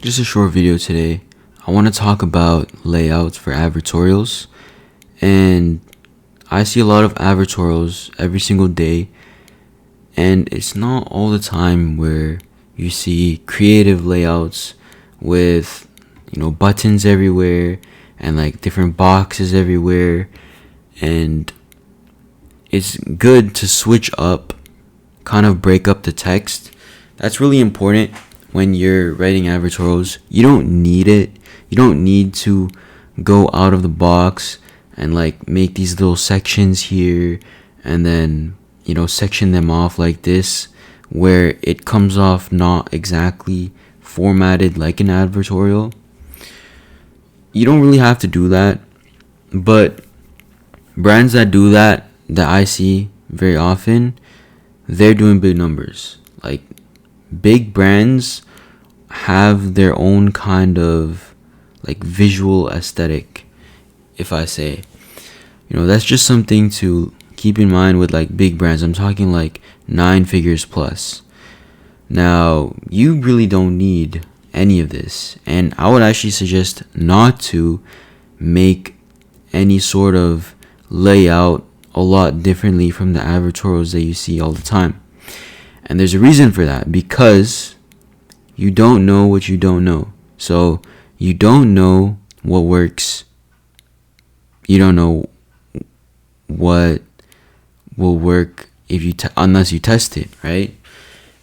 Just a short video today. I want to talk about layouts for advertorials, and I see a lot of advertorials every single day, and it's not all the time where you see creative layouts with buttons everywhere and like different boxes everywhere, and it's good to switch up, kind of break up the text. That's really important when you're writing advertorials. You don't need it. You don't need to go out of the box and like make these little sections here and then section them off like this, where it comes off not exactly formatted like an advertorial. You don't really have to do that, but brands that do that I see very often, they're doing big numbers. Like, big brands have their own kind of like visual aesthetic, if I say. That's just something to keep in mind with like big brands. I'm talking like 9 figures plus. Now, you really don't need any of this, and I would actually suggest not to make any sort of layout a lot differently from the advertorials that you see all the time. And there's a reason for that, because you don't know what you don't know. So you don't know what works. You don't know what will work if unless you test it, right?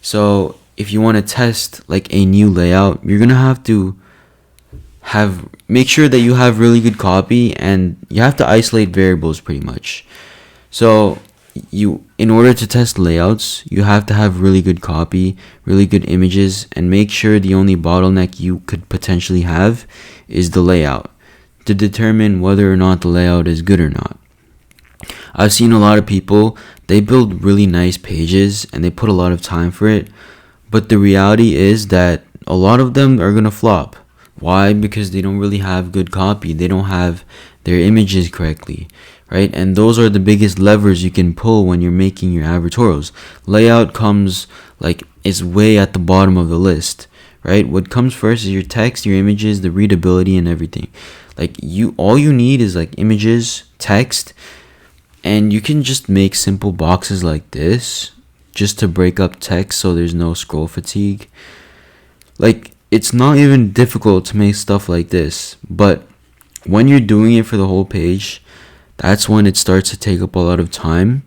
So if you want to test like a new layout, you're gonna have to make sure that you have really good copy, and you have to isolate variables pretty much. So in order to test layouts, you have to have really good copy, really good images, and make sure the only bottleneck you could potentially have is the layout, to determine whether or not the layout is good or not. I've seen a lot of people, they build really nice pages and they put a lot of time for it, but the reality is that a lot of them are gonna flop. Why? Because they don't really have good copy. They don't have their images correctly, right? And those are the biggest levers you can pull when you're making your advertorials. Layout comes is way at the bottom of the list, right? What comes first is your text, your images, the readability, and everything. All you need is like images, text, and you can just make simple boxes like this just to break up text so there's no scroll fatigue. It's not even difficult to make stuff like this, but when you're doing it for the whole page, that's when it starts to take up a lot of time.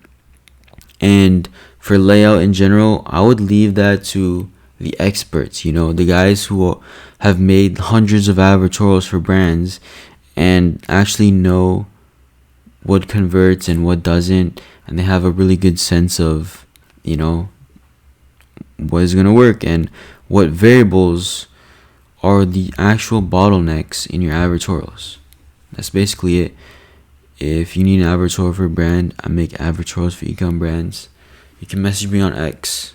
And for layout in general, I would leave that to the experts, the guys who have made hundreds of advertorials for brands and actually know what converts and what doesn't, and they have a really good sense of what is going to work and what variables are the actual bottlenecks in your advertorials. That's basically it. If you need an advertorial for a brand, I make advertorials for e-com brands. You can message me on X.